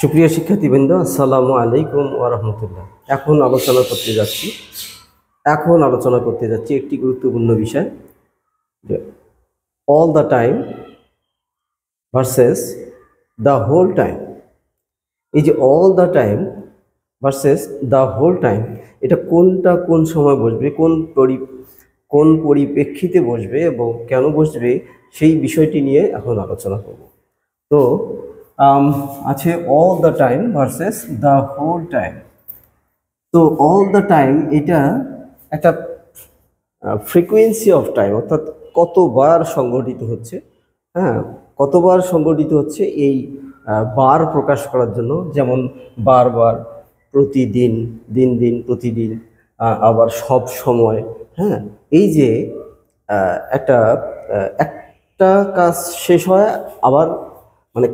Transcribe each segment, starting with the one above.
সুপ্রিয় শিক্ষার্থীবৃন্দ, আসসালামু আলাইকুম ওয়া রাহমাতুল্লাহ। এখন আলোচনা করতে যাচ্ছি একটি গুরুত্বপূর্ণ বিষয়, যে all the time versus the whole time. এই যে all the time versus the whole time, এটা কোনটা কোন সময় বসবে, কোন পরিপ্রেক্ষিতে বসবে এবং কেন বসবে, সেই বিষয়টি নিয়ে এখন আলোচনা করব। তো আছে all the time versus the whole time. তো অল দ্য টাইম এটা একটা ফ্রিকোয়েন্সি অফ টাইম, অর্থাৎ কতবার সংঘটিত হচ্ছে, কতবার সংঘটিত হচ্ছে এই বার প্রকাশ করার জন্য। যেমন বারবার, প্রতিদিন, দিন দিন, প্রতিদিন, আবার সব সময়। এই যে একটা একটা কাজ শেষ হয়, আবার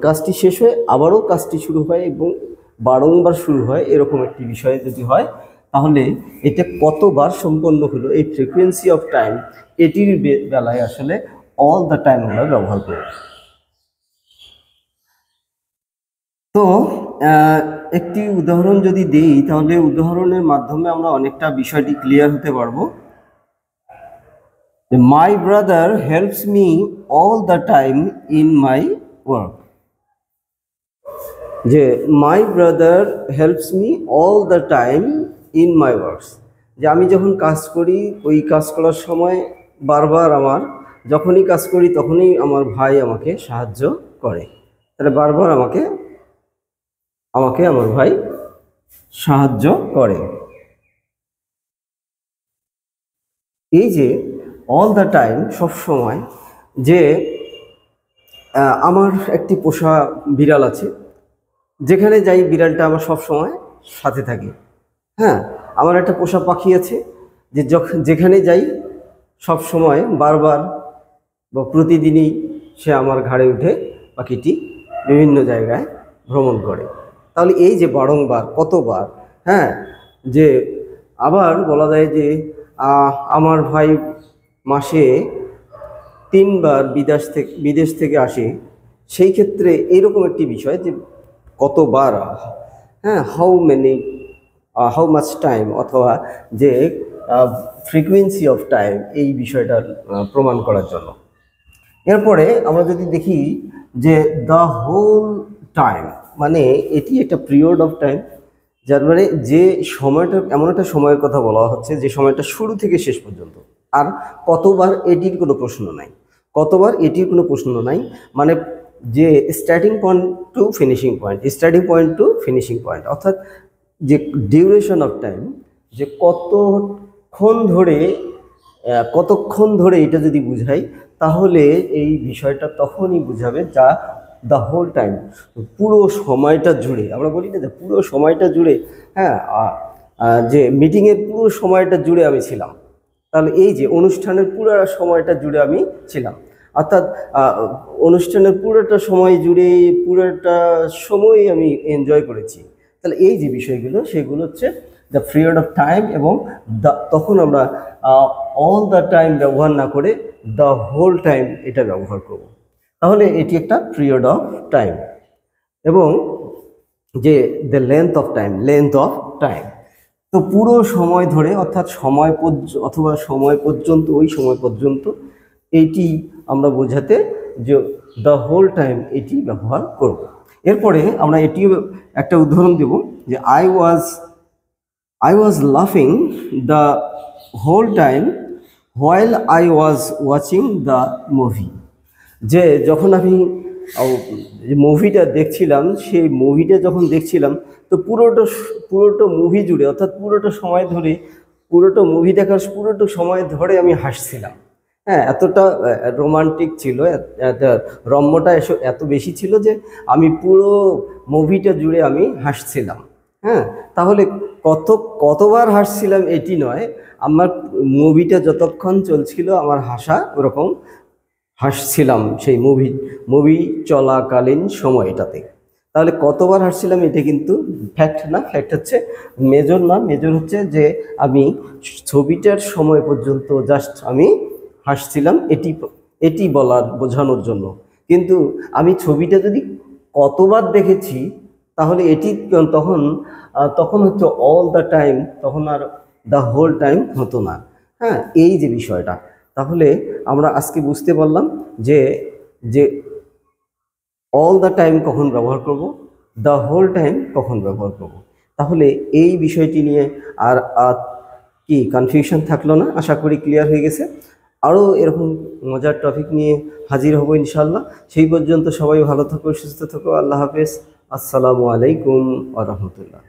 কাজটি শেষ হয়ে আবারও কাজটি শুরু হয় এবং বারংবার শুরু হয়, এরকম একটি বিষয় যদি হয়, তাহলে এটা কতবার সম্পন্ন হলো, এই ফ্রিকোয়েন্সি অফ টাইম, এটির বেলায় আসলে অল দ্য টাইম আমরা ব্যবহার করি। তো একটি উদাহরণ যদি দেই, তাহলে উদাহরণের মাধ্যমে আমরা অনেকটা বিষয়টি ক্লিয়ার হতে পারবো। My brother helps me all the time in my work. যে my brother helps me all the time in my works, যে আমি যখন কাজ করি, ওই কাজ করার সময় বারবার যখনই কাজ করি তখনই আমার ভাই আমাকে সাহায্য করে। তাহলে বারবার আমাকে আমার ভাই সাহায্য করে। এই যে অল দ্য টাইম, সব সময়, যে আমার একটি পোষা বিড়াল আছে, যেখানে যাই বিড়ালটা আমার সব সময় সাথে থাকে। আমার একটা পোষা পাখি আছে, যে যেখানে যাই সব সময় বারবার বা প্রতিদিনই সে আমার ঘাড়ে উঠে পাখিটি বিভিন্ন জায়গায় ভ্রমণ করে। তাহলে এই যে বারংবার, কতবার, যে আবার বলা যায় যে আমার ভাই মাসে 3 বার বিদেশ থেকে আসে। সেই ক্ষেত্রে এইরকম একটি বিষয়, যে কতবার, হাউ মাচ টাইম, অথবা যে ফ্রিকোয়েন্সি অফ টাইম, এই বিষয়টা প্রমাণ করার জন্য। এরপরে আমরা যদি দেখি যে দ্য হোল টাইম, মানে এটি একটা পিরিয়ড অফ টাইম, যার মানে যে সময়টা, এমন একটা সময়ের কথা বলা হচ্ছে যে সময়টা শুরু থেকে শেষ পর্যন্ত। আর কতবার, এটির কোনো প্রশ্ন নাই। মানে যে starting point to finishing point, অর্থাৎ যে ডিউরেশন অফ টাইম, যে কতক্ষণ ধরে এটা যদি বুঝাই, তাহলে এই বিষয়টা তখনই বুঝাবে যা দ্য হোল টাইম, পুরো সময়টা জুড়ে। আমরা বলি না যে পুরো সময়টা জুড়ে, যে মিটিংয়ের পুরো সময়টা জুড়ে আমি ছিলাম, তাহলে এই যে অনুষ্ঠানের পুরো সময়টা জুড়ে আমি ছিলাম, অর্থাৎ অনুষ্ঠানের পুরোটা সময় আমি এনজয় করেছি। তাহলে এই যে বিষয়গুলো, সেগুলো হচ্ছে দ্য পিরিয়ড অফ টাইম, এবং তখন আমরা অল দ্য টাইম ব্যবহার না করে দ্য হোল টাইম এটা ব্যবহার করব। তাহলে এটি একটা পিরিয়ড অফ টাইম। এবং যে দ্য লেন্থ অফ টাইম, তো পুরো সময় ধরে, অর্থাৎ সময় পর্যন্ত, এইটি আমরা বোঝাতে যে দ্য হোল টাইম এটি ব্যবহার করব। এরপরে আমরা এটিও একটা উদাহরণ দেব, যে আই ওয়াজ লাফিং the whole time while I was watching the movie. যে যখন আমি মুভিটা দেখছিলাম, সেই মুভিটা যখন দেখছিলাম, তো পুরোটা মুভি জুড়ে, অর্থাৎ পুরোটা মুভি দেখার পুরোটা সময় ধরে আমি হাসছিলাম। এতটা রোমান্টিক ছিল, রম্যটা এত বেশি ছিল যে আমি পুরো মুভিটা জুড়ে আমি হাসছিলাম। তাহলে কতবার হাসছিলাম এটি নয়, আমার মুভিটা যতক্ষণ চলছিল আমার হাসা ওরকম হাসছিলাম সেই মুভি চলাকালীন সময়টাতে। তাহলে কতবার হাসছিলাম এটা কিন্তু ফ্যাক্ট না, ফ্যাক্ট হচ্ছে মেজর হচ্ছে যে আমি ছবিটার সময় পর্যন্ত জাস্ট আমি হাসছিলাম, এটি বোঝানোর জন্য। কিন্তু আমি ছবিটা যদি কতবার দেখেছি তাহলে এটি তখন তখন হচ্ছে অল দ্য টাইম, তখন আর দ্য হোল টাইম হতো না। হ্যাঁ, এই যে বিষয়টা, তাহলে আমরা আজকে বুঝতে পারলাম যে যে অল দ্য টাইম কখন ব্যবহার করব, দ্য হোল টাইম কখন ব্যবহার করব। তাহলে এই বিষয়টি নিয়ে আর কি কনফিউশন থাকলো না, আশা করি ক্লিয়ার হয়ে গেছে। আরও এরকম মজার টপিক নিয়ে হাজির হব ইনশাল্লাহ। সেই পর্যন্ত সবাই ভালো থাকো, সুস্থ থাকো। আল্লাহ হাফেজ। আসসালামু আলাইকুম ওয়া রাহমাতুল্লাহ।